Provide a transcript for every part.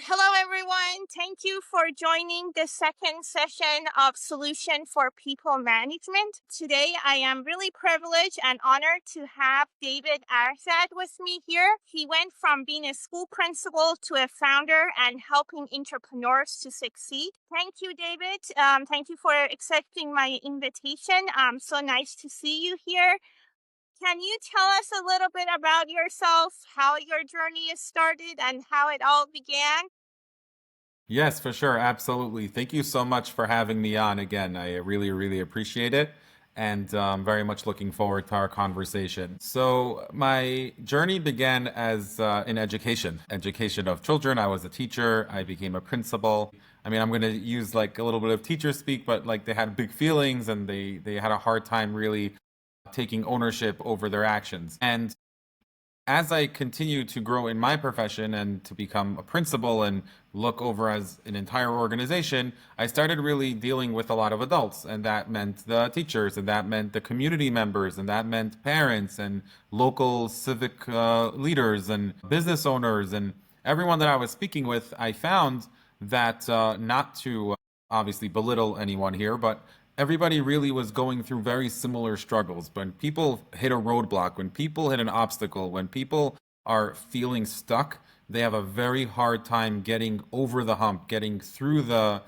Hello, everyone. Thank you for joining the second session of Solution for People Management. Today, I am really privileged and honored to have David Arsad with me here. He went from being a school principal to a founder and helping entrepreneurs to succeed. Thank you, David. Thank you for accepting my invitation. So nice to see you here. Can you tell us a little bit about yourself, how your journey is started, and how it all began? Yes, for sure. Absolutely. Thank you so much for having me on again. I really, really appreciate it. And very much looking forward to our conversation. So, my journey began as in education of children. I was a teacher, I became a principal. I mean, I'm going to use like a little bit of teacher speak, but like they had big feelings and they had a hard time really taking ownership over their actions. And as I continue to grow in my profession and to become a principal and look over as an entire organization, I started really dealing with a lot of adults. And that meant the teachers, and that meant the community members, and that meant parents and local civic leaders and business owners. And everyone that I was speaking with, I found that not to obviously belittle anyone here, but everybody really was going through very similar struggles. When people hit a roadblock, when people hit an obstacle, when people are feeling stuck, they have a very hard time getting over the hump, getting through the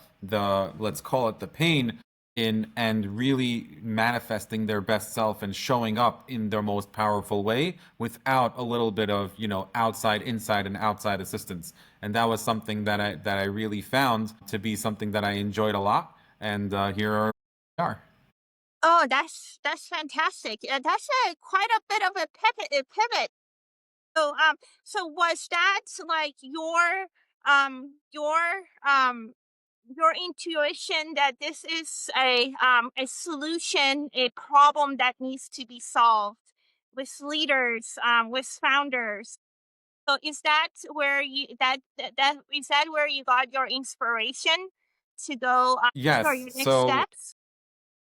let's call it the pain in and really manifesting their best self and showing up in their most powerful way without a little bit of, outside, inside and outside assistance. And that was something that I really found to be something that I enjoyed a lot. And here are. Oh, that's fantastic. That's a quite a bit of a pivot. So, so was that like your your intuition that this is a solution, a problem that needs to be solved with leaders, with founders? So, is that where you got your inspiration to go for Yes. your next So steps?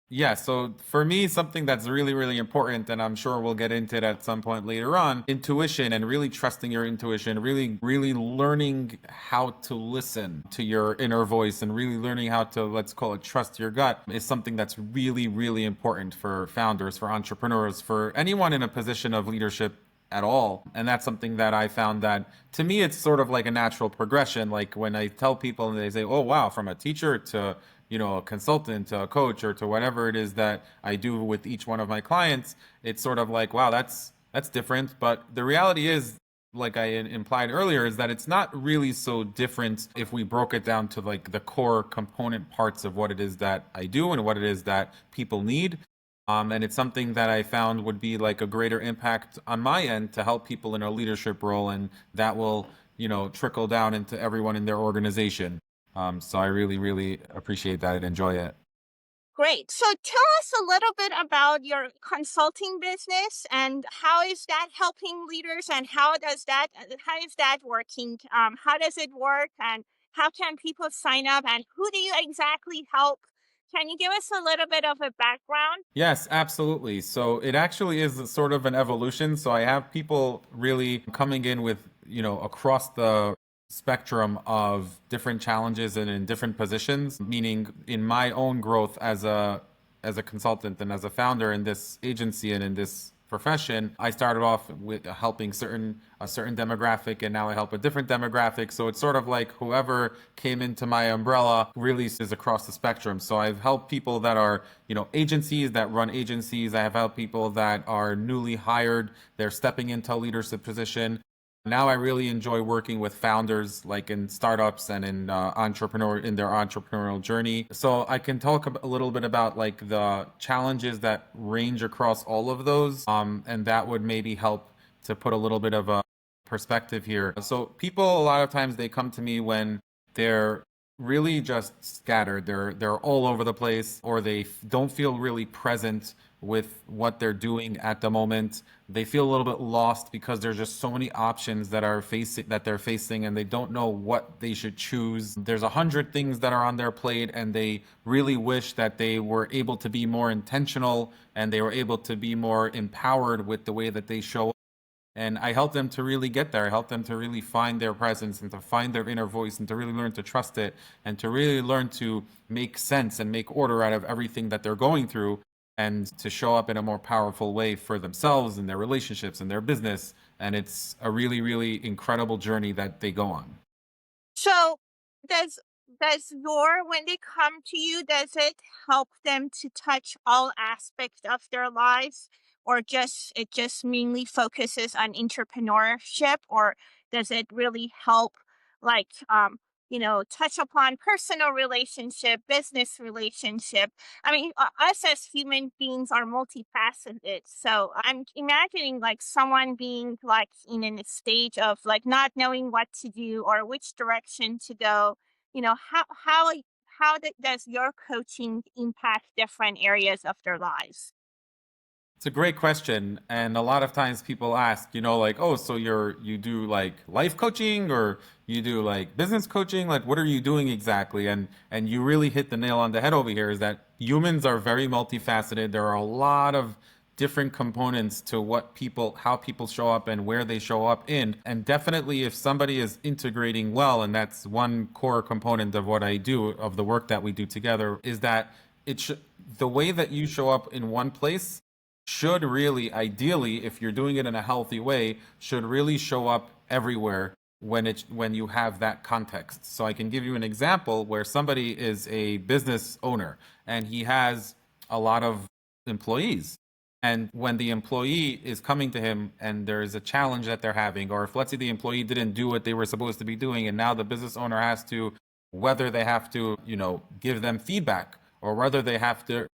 Yeah, so for me, something that's really, really important, and I'm sure we'll get into it at some point later on, intuition and really trusting your intuition, really, really learning how to listen to your inner voice and really learning how to, let's call it, trust your gut is something that's really, really important for founders, for entrepreneurs, for anyone in a position of leadership at all. And that's something that I found that to me, it's sort of like a natural progression. Like when I tell people and they say, oh, wow, from a teacher to a consultant to a coach or to whatever it is that I do with each one of my clients, it's sort of like, wow, that's different. But the reality is, like I implied earlier, is that it's not really so different if we broke it down to like the core component parts of what it is that I do and what it is that people need. And it's something that I found would be like a greater impact on my end to help people in a leadership role, and that will, trickle down into everyone in their organization. So I really, really appreciate that and enjoy it. Great. So tell us a little bit about your consulting business and how is that helping leaders and how is that working? How does it work and how can people sign up and who do you exactly help? Can you give us a little bit of a background? Yes, absolutely. So it actually is a sort of an evolution. So I have people really coming in with, across the spectrum of different challenges and in different positions, meaning in my own growth as a consultant and as a founder in this agency and in this profession, I started off with helping a certain demographic, and now I help a different demographic. So it's sort of like whoever came into my umbrella really is across the spectrum. So I've helped people that are, agencies that run agencies. I have helped people that are newly hired. They're stepping into a leadership position. Now I really enjoy working with founders like in startups and in entrepreneur in their entrepreneurial journey. So I can talk a little bit about like the challenges that range across all of those, and that would maybe help to put a little bit of a perspective here. So people a lot of times they come to me when they're really just scattered. They're all over the place, or they don't feel really present with what they're doing at the moment. They feel a little bit lost because there's just so many options that they're facing, and they don't know what they should choose. There's 100 things that are on their plate, and they really wish that they were able to be more intentional and they were able to be more empowered with the way that they show And I help them to really get there. I help them to really find their presence and to find their inner voice and to really learn to trust it and to really learn to make sense and make order out of everything that they're going through and to show up in a more powerful way for themselves and their relationships and their business. And it's a really, really incredible journey that they go on. So does when they come to you, does it help them to touch all aspects of their lives, or just mainly focuses on entrepreneurship, or does it really help, like, touch upon personal relationship, business relationship? I mean, us as human beings are multifaceted. So I'm imagining like someone being like in a stage of like not knowing what to do or which direction to go. Does your coaching impact different areas of their lives? It's a great question. And a lot of times people ask, like, oh, so you do like life coaching or you do like business coaching? Like, what are you doing exactly? And you really hit the nail on the head over here is that humans are very multifaceted. There are a lot of different components to how people show up and where they show up in. And definitely if somebody is integrating well, and that's one core component of what I do, of the work that we do together, is that the way that you show up in one place should really, ideally, if you're doing it in a healthy way, should really show up everywhere when you have that context. So I can give you an example where somebody is a business owner and he has a lot of employees. And when the employee is coming to him and there is a challenge that they're having, or if let's say the employee didn't do what they were supposed to be doing, and now the business owner has to, whether they have to, give them feedback or whether they have to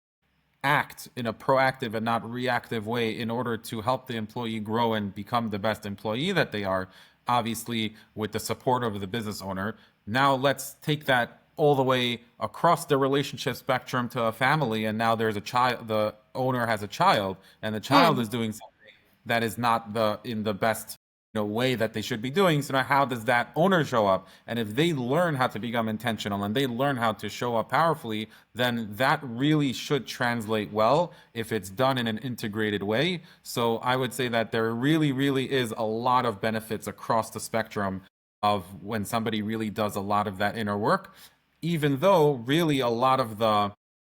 act in a proactive and not reactive way in order to help the employee grow and become the best employee that they are, obviously with the support of the business owner. Now let's take that all the way across the relationship spectrum to a family, and now there's a child, the owner has a child, and the child Mm. is doing something that is not in the best way that they should be doing. So now how does that owner show up? And if they learn how to become intentional and they learn how to show up powerfully, then that really should translate well if it's done in an integrated way. So I would say that there really, really is a lot of benefits across the spectrum of when somebody really does a lot of that inner work, even though really a lot of the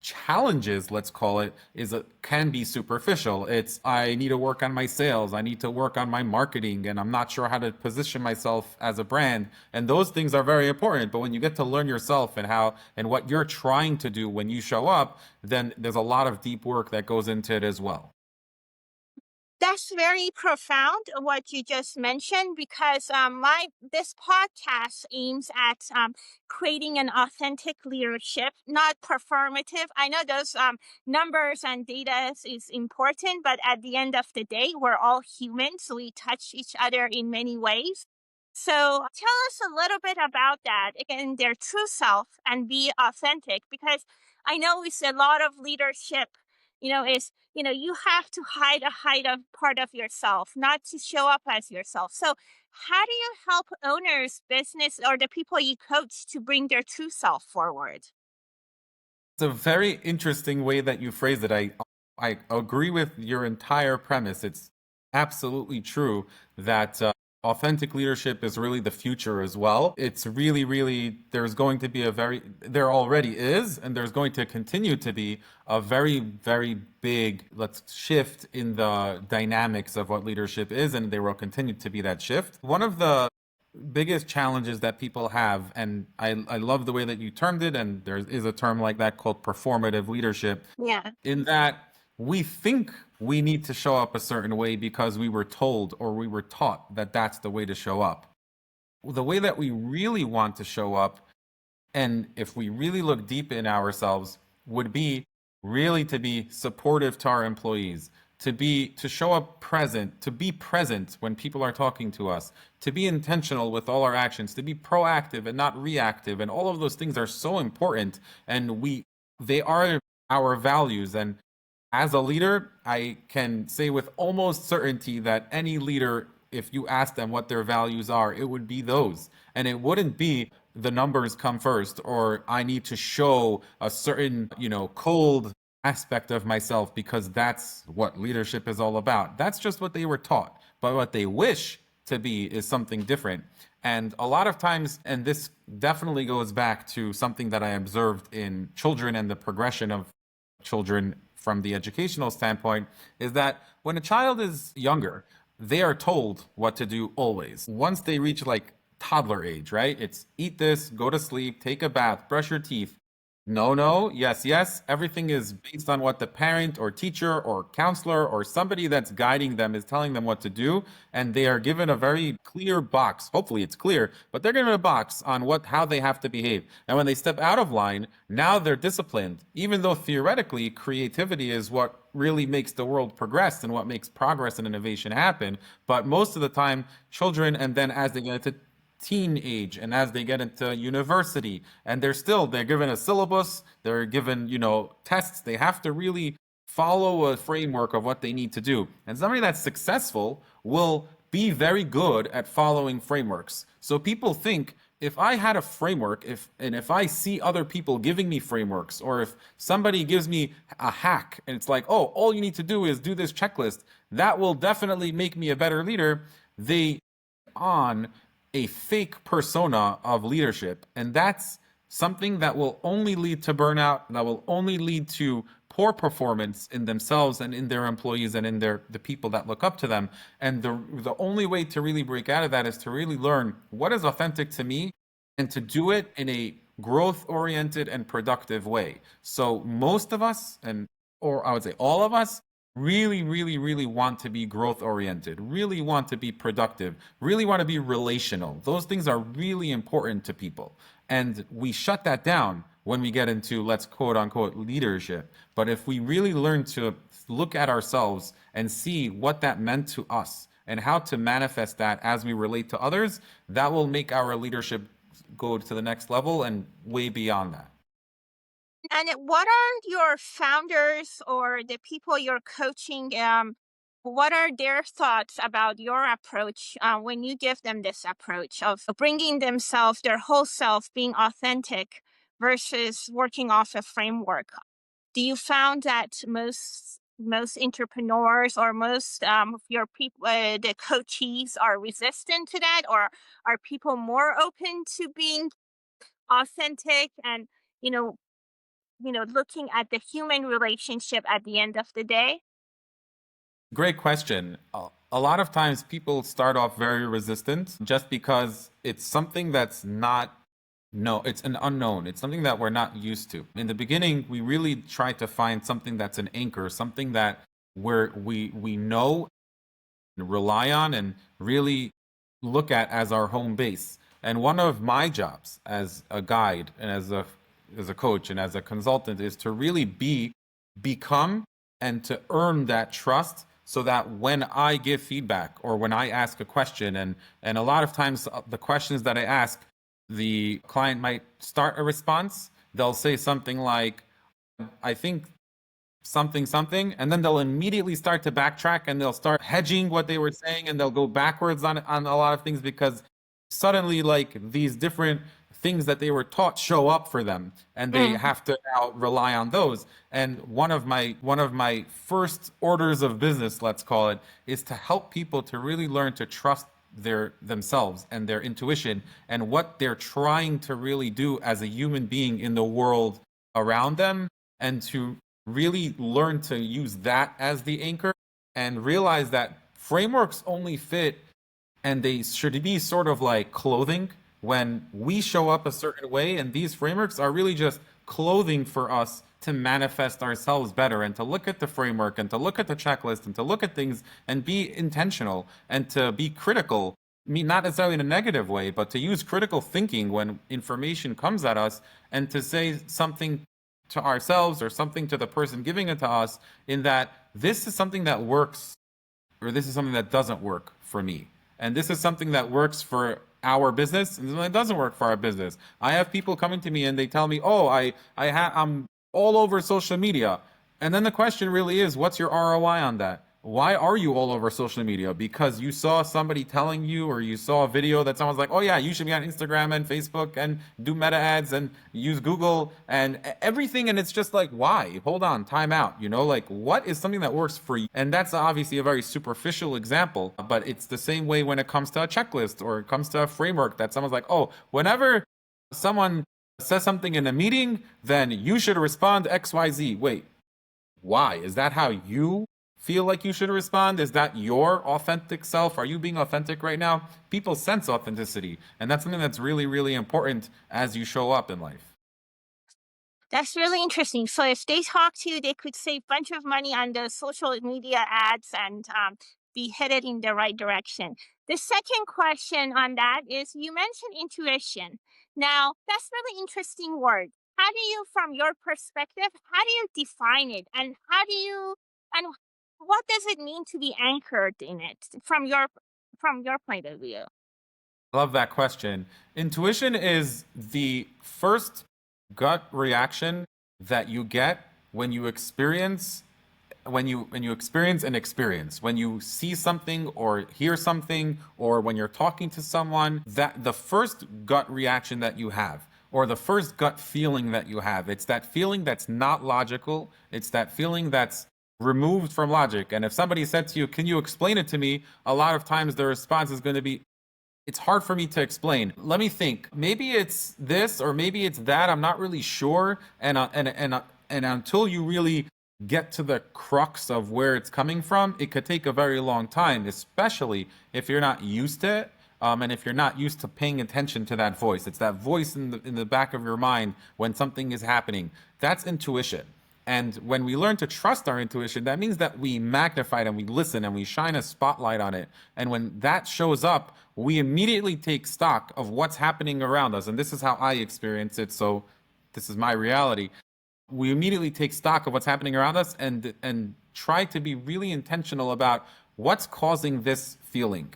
challenges, let's call it, can be superficial. It's I need to work on my sales, I need to work on my marketing, and I'm not sure how to position myself as a brand. And those things are very important. But when you get to learn yourself and how and what you're trying to do when you show up, then there's a lot of deep work that goes into it as well. That's very profound what you just mentioned, because my this podcast aims at creating an authentic leadership, not performative. I know those numbers and data is important, but at the end of the day, we're all human, so we touch each other in many ways. So tell us a little bit about that, again, their true self and be authentic, because I know it's a lot of leadership, is you have to hide a part of yourself, not to show up as yourself. So how do you help owners, business, or the people you coach to bring their true self forward? It's a very interesting way that you phrase it. I agree with your entire premise. It's absolutely true that authentic leadership is really the future as well. It's really, really, there already is, and there's going to continue to be a very, very big, let's shift in the dynamics of what leadership is, and there will continue to be that shift. One of the biggest challenges that people have, and I love the way that you termed it, and there is a term like that called performative leadership, Yeah. in that we think we need to show up a certain way because we were told or we were taught that that's the way to show up. The way that we really want to show up, and if we really look deep in ourselves, would be really to be supportive to our employees, to show up present, to be present when people are talking to us, to be intentional with all our actions, to be proactive and not reactive. And all of those things are so important, and they are our values. And as a leader, I can say with almost certainty that any leader, if you ask them what their values are, it would be those. And it wouldn't be the numbers come first, or I need to show a certain, cold aspect of myself because that's what leadership is all about. That's just what they were taught. but what they wish to be is something different. And a lot of times, and this definitely goes back to something that I observed in children and the progression of children from the educational standpoint, is that when a child is younger, they are told what to do always. Once they reach like toddler age, right? It's eat this, go to sleep, take a bath, brush your teeth. No, no, yes, yes. Everything is based on what the parent or teacher or counselor or somebody that's guiding them is telling them what to do. And they are given a very clear box. Hopefully it's clear, but they're given a box on how they have to behave. And when they step out of line, now they're disciplined, even though theoretically creativity is what really makes the world progress and what makes progress and innovation happen. But most of the time, children, and then as they get into teenage and as they get into university, and they're given a syllabus, they're given tests, they have to really follow a framework of what they need to do. And somebody that's successful will be very good at following frameworks. So people think, if I had a framework, if I see other people giving me frameworks, or if somebody gives me a hack and it's like, oh, all you need to do is do this checklist, that will definitely make me a better leader. They on a fake persona of leadership. And that's something that will only lead to burnout, that will only lead to poor performance in themselves and in their employees and in the people that look up to them. And the only way to really break out of that is to really learn what is authentic to me and to do it in a growth oriented and productive way. So most of us, or I would say all of us, really, really, really want to be growth oriented, really want to be productive, really want to be relational. Those things are really important to people. And we shut that down when we get into, let's quote unquote, leadership. But if we really learn to look at ourselves and see what that meant to us and how to manifest that as we relate to others, that will make our leadership go to the next level and way beyond that. And what are your founders or the people you're coaching? What are their thoughts about your approach when you give them this approach of bringing themselves, their whole self, being authentic versus working off a framework? Do you found that most entrepreneurs or most of your people, the coachees, are resistant to that, or are people more open to being authentic and you know looking at the human relationship at the end of the day? Great question. A lot of times people start off very resistant just because it's something that's not, no, it's an unknown. It's something that we're not used to. In the beginning, we really try to find something that's an anchor, something that we know, rely on, and really look at as our home base. And one of my jobs as a guide and as a coach and as a consultant is to really become and to earn that trust, so that when I give feedback or when I ask a question, and a lot of times the questions that I ask, the client might start a response. They'll say something like, I think something something, and then they'll immediately start to backtrack and they'll start hedging what they were saying, and they'll go backwards on a lot of things because suddenly like these different things that they were taught show up for them, and they Mm. have to now rely on those. And one of my first orders of business, let's call it, is to help people to really learn to trust themselves and their intuition and what they're trying to really do as a human being in the world around them, and to really learn to use that as the anchor and realize that frameworks only fit, and they should be sort of like clothing when we show up a certain way, and these frameworks are really just clothing for us to manifest ourselves better and to look at the framework and to look at the checklist and to look at things and be intentional and to be critical. I mean, not necessarily in a negative way, but to use critical thinking when information comes at us, and to say something to ourselves or something to the person giving it to us, in that this is something that works or this is something that doesn't work for me. And this is something that works for our business and it doesn't work for our business. I have people coming to me and they tell me, "Oh, I'm all over social media." And then the question really is, what's your ROI on that? why are you all over social media? Because you saw somebody telling you, or you saw a video that someone's like, oh yeah, you should be on Instagram and Facebook and do meta ads and use Google and everything. And it's just like, why? Hold on, time out. You know, like what is something that works for you? And that's obviously a very superficial example, but it's the same way when it comes to a checklist or it comes to a framework that someone's like, oh, whenever someone says something in a meeting, then you should respond XYZ. Wait, why? Is that how you feel like you should respond? Is that your authentic self? Are you being authentic right now? People sense authenticity, and that's something that's really, really important as you show up in life. That's really interesting. So if they talk to you, they could save a bunch of money on the social media ads and be headed in the right direction. The second question on that is you mentioned intuition. Now, that's really interesting word. How do you, from your perspective, how do you define it? And what does it mean to be anchored in it from your point of view? Love that question. Intuition is the first gut reaction that you get when you experience an experience, when you see something or hear something, or when you're talking to someone, that the first gut reaction that you have, or the first gut feeling that you have, it's that feeling that's not logical. It's that feeling that's removed from logic. And if somebody said to you, can you explain it to me, a lot of times the response is going to be, it's hard for me to explain. Let me think. Maybe it's this or maybe it's that. I'm not really sure. And until you really get to the crux of where it's coming from, it could take a very long time, especially if you're not used to it. And if you're not used to paying attention to that voice, it's that voice in the back of your mind when something is happening. That's intuition. And when we learn to trust our intuition, that means that we magnify it and we listen and we shine a spotlight on it. And when that shows up, we immediately take stock of what's happening around us. And this is how I experience it. So this is my reality. We immediately take stock of what's happening around us and try to be really intentional about what's causing this feeling.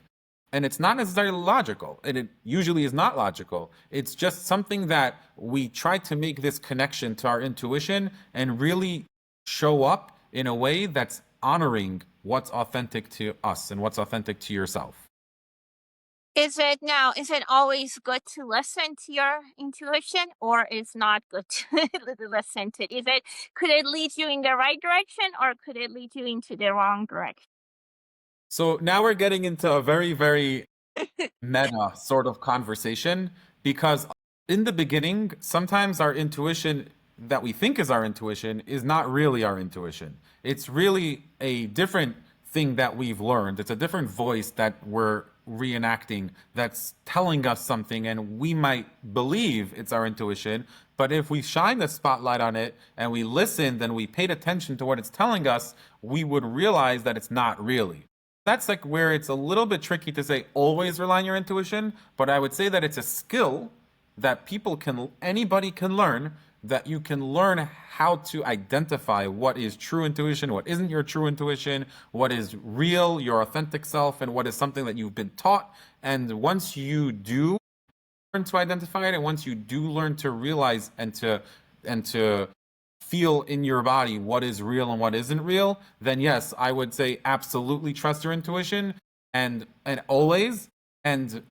And it's not necessarily logical, and it usually is not logical. It's just something that we try to make this connection to our intuition and really show up in a way that's honoring what's authentic to us and what's authentic to yourself. Is it always good to listen to your intuition or is not good to listen to it? Could it lead you in the right direction or could it lead you into the wrong direction? So now we're getting into a very, very meta sort of conversation, because in the beginning, sometimes our intuition that we think is our intuition is not really our intuition. It's really a different thing that we've learned. It's a different voice that we're reenacting that's telling us something, and we might believe it's our intuition. But if we shine the spotlight on it and we listened and we paid attention to what it's telling us, we would realize that it's not really. That's like where it's a little bit tricky to say always rely on your intuition, but I would say that it's a skill that anybody can learn, that you can learn how to identify what is true intuition, what isn't your true intuition, what is real, your authentic self, and what is something that you've been taught. And once you do learn to identify it, and once you do learn to realize and to feel in your body what is real and what isn't real, then yes, I would say absolutely trust your intuition, and always, and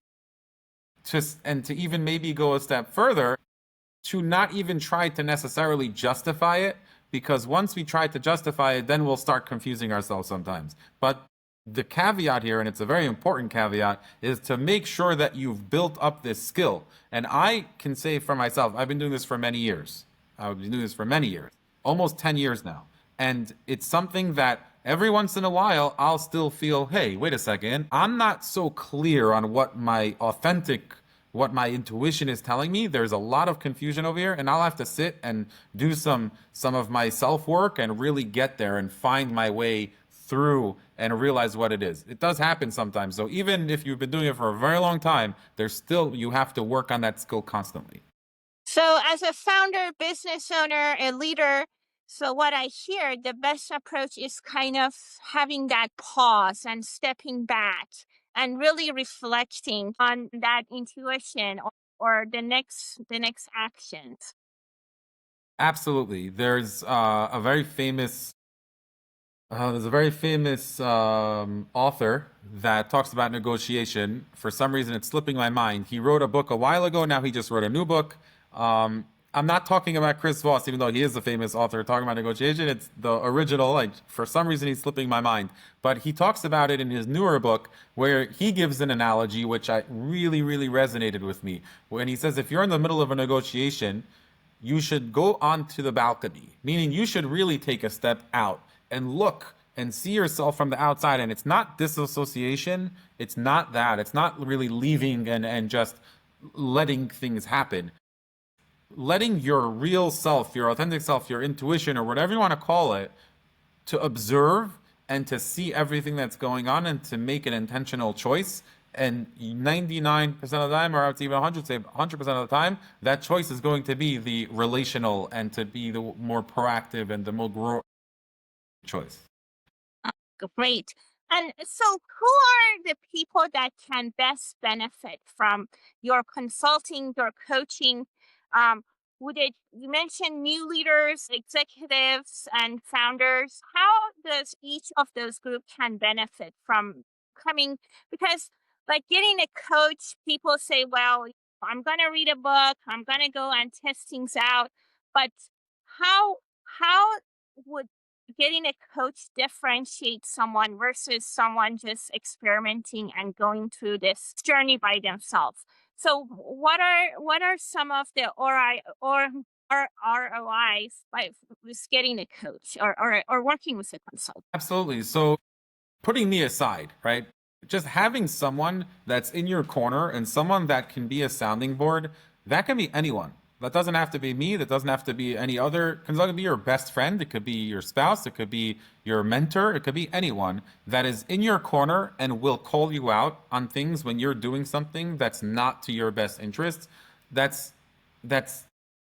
to even maybe go a step further, to not even try to necessarily justify it, because once we try to justify it, then we'll start confusing ourselves sometimes. But the caveat here, and it's a very important caveat, is to make sure that you've built up this skill. And I can say for myself, I've been doing this for many years. I've been doing this for many years, almost 10 years now. And it's something that every once in a while I'll still feel, hey, wait a second, I'm not so clear on what my intuition is telling me. There's a lot of confusion over here, and I'll have to sit and do some of my self work and really get there and find my way through and realize what it is. It does happen sometimes. So even if you've been doing it for a very long time, you have to work on that skill constantly. So, as a founder, business owner, a leader, so what I hear, the best approach is kind of having that pause and stepping back and really reflecting on that intuition or the next actions. Absolutely. There's a very famous There's a very famous author that talks about negotiation. For some reason, it's slipping my mind. He wrote a book a while ago. Now he just wrote a new book. I'm not talking about Chris Voss, even though he is a famous author talking about negotiation. It's the original. Like for some reason, he's slipping my mind. But he talks about it in his newer book, where he gives an analogy which I really, really resonated with me. When he says, if you're in the middle of a negotiation, you should go onto the balcony, meaning you should really take a step out and look and see yourself from the outside. And it's not disassociation. It's not that. It's not really leaving and just letting things happen. Letting your real self, your authentic self, your intuition, or whatever you want to call it, to observe and to see everything that's going on and to make an intentional choice. And 99% of the time, or I would even 100% of the time, that choice is going to be the relational and to be the more proactive and the more growth choice. Great. And so, who are the people that can best benefit from your consulting, your coaching? Would it, you mentioned new leaders, executives, and founders. How does each of those groups can benefit from coming? Because, like getting a coach, people say, well, I'm going to read a book, I'm going to go and test things out. But how, how would getting a coach differentiate someone versus someone just experimenting and going through this journey by themselves? So what are some of the ROIs by with getting a coach or working with a consultant? Absolutely. So putting me aside, right? Just having someone that's in your corner and someone that can be a sounding board, that can be anyone. That doesn't have to be me. That doesn't have to be any other. It could be your best friend. It could be your spouse. It could be your mentor. It could be anyone that is in your corner and will call you out on things when you're doing something that's not to your best interest. That's that's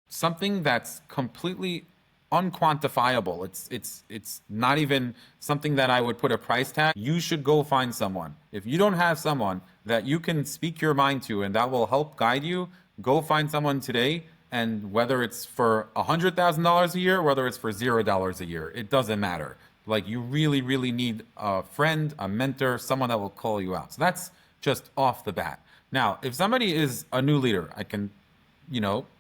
something that's completely unquantifiable. It's not even something that I would put a price tag. You should go find someone. If you don't have someone that you can speak your mind to and that will help guide you, go find someone today. And whether it's for $100,000 a year, whether it's for $0 a year, it doesn't matter. Like you really, really need a friend, a mentor, someone that will call you out. So that's just off the bat. Now, if somebody is a new leader,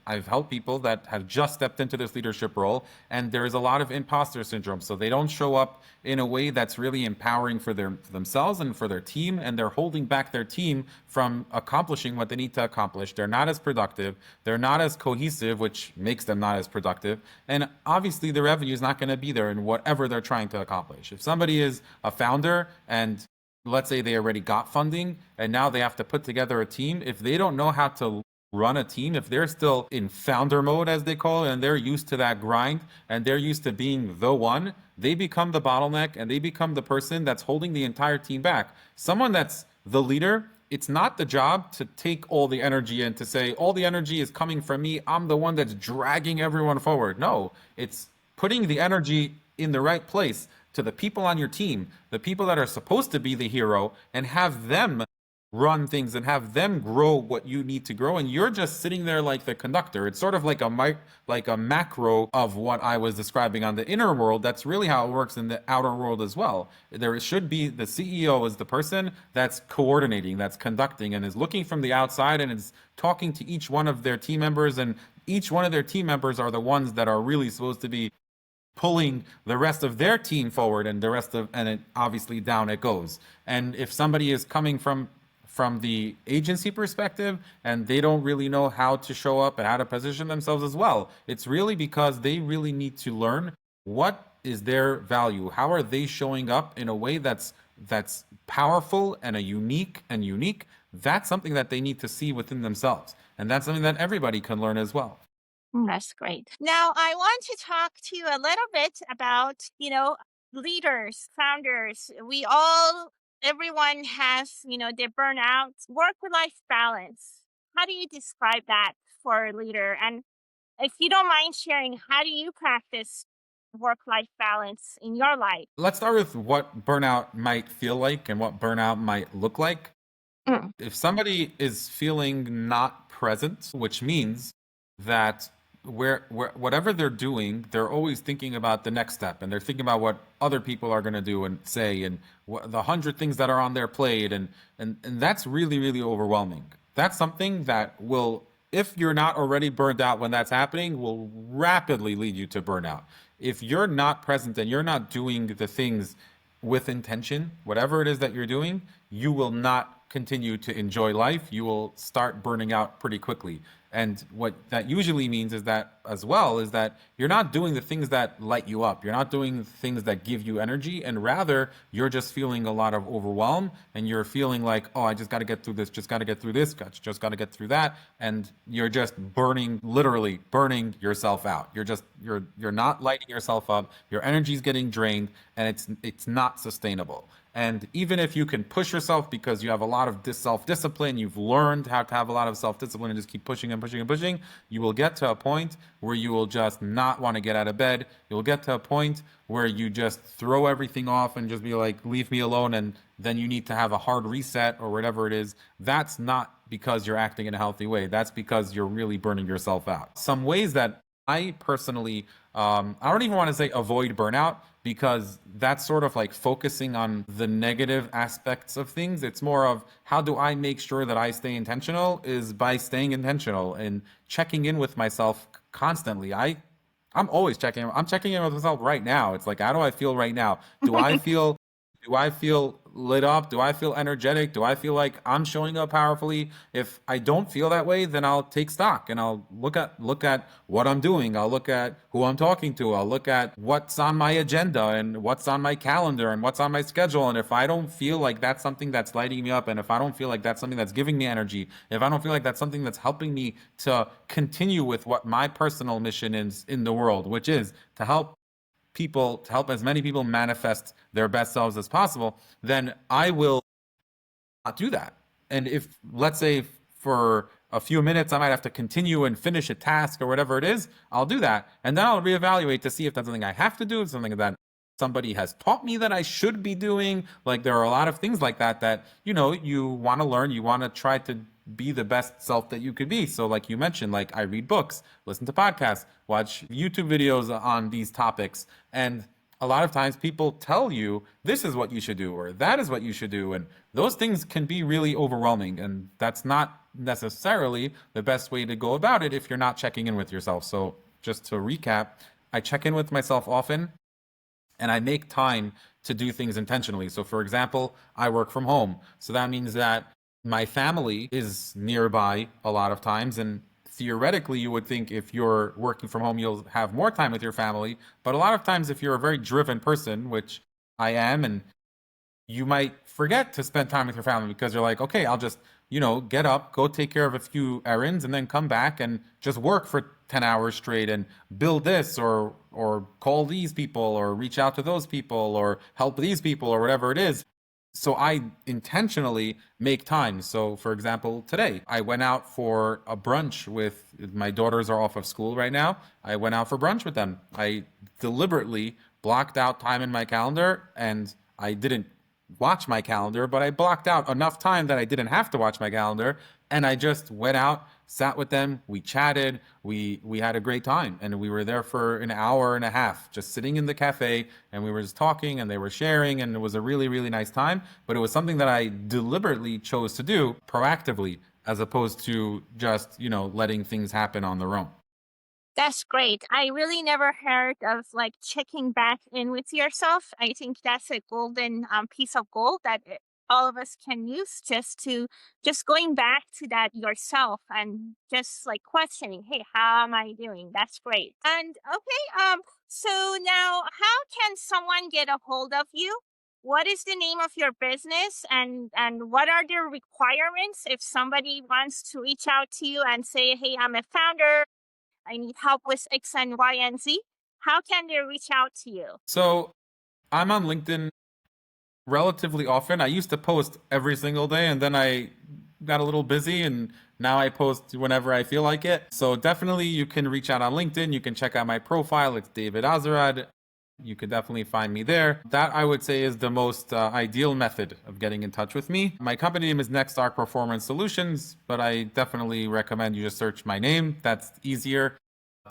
I've helped people that have just stepped into this leadership role, and there is a lot of imposter syndrome. So they don't show up in a way that's really empowering for themselves and for their team, and they're holding back their team from accomplishing what they need to accomplish. They're not as productive. They're not as cohesive, which makes them not as productive. And obviously, the revenue is not going to be there in whatever they're trying to accomplish. If somebody is a founder and let's say they already got funding and now they have to put together a team, if they don't know how to run a team, if they're still in founder mode, as they call it, and they're used to that grind and they're used to being the one, they become the bottleneck and they become the person that's holding the entire team back. Someone that's the leader, it's not the job to take all the energy and to say, all the energy is coming from me. I'm the one that's dragging everyone forward. No, it's putting the energy in the right place to the people on your team, the people that are supposed to be the hero, and have them run things and have them grow what you need to grow, and you're just sitting there like the conductor. It's sort of like a macro of what I was describing on the inner world. That's really how it works in the outer world as well. There should be the CEO is the person that's coordinating, that's conducting, and is looking from the outside and is talking to each one of their team members, and each one of their team members are the ones that are really supposed to be pulling the rest of their team forward, and it obviously down it goes. And if somebody is coming from the agency perspective and they don't really know how to show up and how to position themselves as well, it's really because they really need to learn what is their value, how are they showing up in a way that's powerful and unique. That's something that they need to see within themselves, and that's something that everybody can learn as well. That's great. Now, I want to talk to you a little bit about, leaders, founders. Everyone has, their burnout, work-life balance. How do you describe that for a leader? And if you don't mind sharing, how do you practice work-life balance in your life? Let's start with what burnout might feel like and what burnout might look like. Mm. If somebody is feeling not present, which means that where whatever they're doing, they're always thinking about the next step, and they're thinking about what other people are going to do and say, and what, the hundred things that are on their plate, and that's really really overwhelming. That's something that will, if you're not already burned out when that's happening, will rapidly lead you to burnout. If you're not present and you're not doing the things with intention, whatever it is that you're doing, you will not continue to enjoy life. You will start burning out pretty quickly. And what that usually means is that, as well, is that you're not doing the things that light you up. You're not doing things that give you energy, and rather you're just feeling a lot of overwhelm, and you're feeling like, oh, I just got to get through this, just got to get through this, just got to get through that, and you're just burning, literally burning yourself out. You're not lighting yourself up. Your energy's getting drained, and it's not sustainable. And even if you can push yourself because you have a lot of self discipline, you've learned how to have a lot of self discipline and just keep pushing and pushing and pushing, you will get to a point where you will just not want to get out of bed. You'll get to a point where you just throw everything off and just be like, leave me alone. And then you need to have a hard reset or whatever it is. That's not because you're acting in a healthy way. That's because you're really burning yourself out. Some ways that I personally, I don't even want to say avoid burnout, because that's sort of like focusing on the negative aspects of things. It's more of, how do I make sure that I stay intentional, is by staying intentional and checking in with myself constantly. I'm always checking. I'm checking in with myself right now. It's like, how do I feel right now? Do I feel lit up? Do I feel energetic? Do I feel like I'm showing up powerfully? If I don't feel that way, then I'll take stock and I'll look at what I'm doing. I'll look at who I'm talking to. I'll look at what's on my agenda and what's on my calendar and what's on my schedule. And if I don't feel like that's something that's lighting me up, and if I don't feel like that's something that's giving me energy, if I don't feel like that's something that's helping me to continue with what my personal mission is in the world, which is to help people, to help as many people manifest their best selves as possible, then I will not do that. And if, let's say, for a few minutes, I might have to continue and finish a task or whatever it is, I'll do that. And then I'll reevaluate to see if that's something I have to do, something that somebody has taught me that I should be doing. Like, there are a lot of things like that that, you want to learn, you want to try to be the best self that you could be. So like you mentioned, like, I read books, listen to podcasts, watch YouTube videos on these topics. And a lot of times people tell you this is what you should do or that is what you should do. And those things can be really overwhelming. And that's not necessarily the best way to go about it if you're not checking in with yourself. So just to recap, I check in with myself often, and I make time to do things intentionally. So for example, I work from home. So that means that my family is nearby a lot of times, and theoretically you would think if you're working from home you'll have more time with your family, but a lot of times if you're a very driven person, which I am, and you might forget to spend time with your family because you're like, okay, I'll just, get up, go take care of a few errands, and then come back and just work for 10 hours straight and build this or call these people or reach out to those people or help these people or whatever it is. So I intentionally make time. So for example, today I went out for a brunch with, my daughters are off of school right now. I went out for brunch with them. I deliberately blocked out time in my calendar, and I didn't watch my calendar, but I blocked out enough time that I didn't have to watch my calendar. And I just went out, sat with them, we chatted, we had a great time, and we were there for an hour and a half, just sitting in the cafe, and we were just talking, and they were sharing, and it was a really, really nice time. But it was something that I deliberately chose to do proactively, as opposed to just, letting things happen on their own. That's great. I really never heard of like checking back in with yourself. I think that's a golden piece of gold that all of us can use, just going back to that yourself and just like questioning, hey, how am I doing? That's great. And okay, so now how can someone get a hold of you? What is the name of your business, and what are the requirements if somebody wants to reach out to you and say, hey, I'm a founder, I need help with X and Y and Z? How can they reach out to you? So I'm on LinkedIn relatively often. I used to post every single day, and then I got a little busy, and now I post whenever I feel like it. So definitely you can reach out on LinkedIn. You can check out my profile. It's David Azerad. You could definitely find me there. That, I would say, is the most ideal method of getting in touch with me. My company name is Next Arc Performance Solutions, but I definitely recommend you just search my name. That's easier.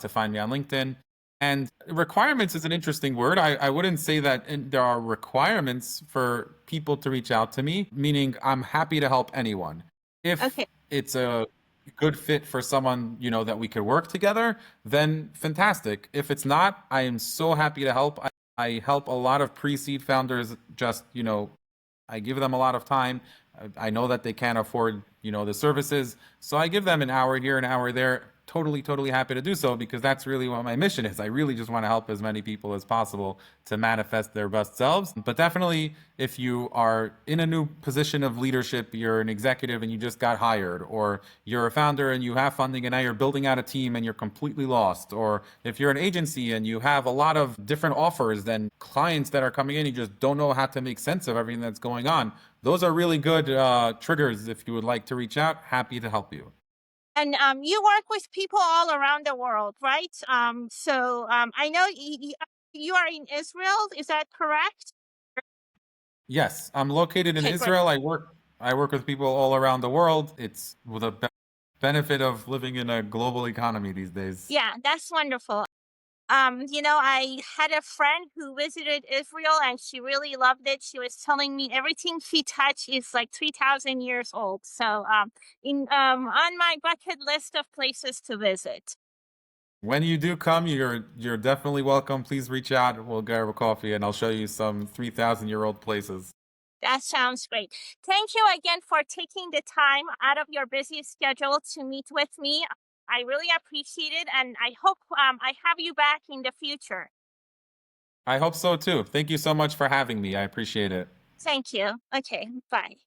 to find me on LinkedIn. And requirements is an interesting word. I wouldn't say that there are requirements for people to reach out to me, meaning I'm happy to help anyone. If Okay. it's a good fit for someone, that we could work together, then fantastic. If it's not, I am so happy to help. I help a lot of pre-seed founders just, I give them a lot of time. I know that they can't afford, the services. So I give them an hour here, an hour there. Totally, totally happy to do so because that's really what my mission is. I really just want to help as many people as possible to manifest their best selves. But definitely, if you are in a new position of leadership, you're an executive and you just got hired, or you're a founder and you have funding and now you're building out a team and you're completely lost, or if you're an agency and you have a lot of different offers and clients that are coming in, you just don't know how to make sense of everything that's going on. Those are really good triggers. If you would like to reach out, happy to help you. And you work with people all around the world, right? I know you are in Israel. Is that correct? Yes, I'm located in Okay, great. Israel. I work with people all around the world. It's with a benefit of living in a global economy these days. Yeah, that's wonderful. I had a friend who visited Israel and she really loved it. She was telling me everything she touched is like 3,000 years old. In on my bucket list of places to visit. When you do come, you're definitely welcome. Please reach out. We'll grab a coffee and I'll show you some 3,000-year-old places. That sounds great. Thank you again for taking the time out of your busy schedule to meet with me. I really appreciate it, and I hope I have you back in the future. I hope so too. Thank you so much for having me. I appreciate it. Thank you. Okay, bye.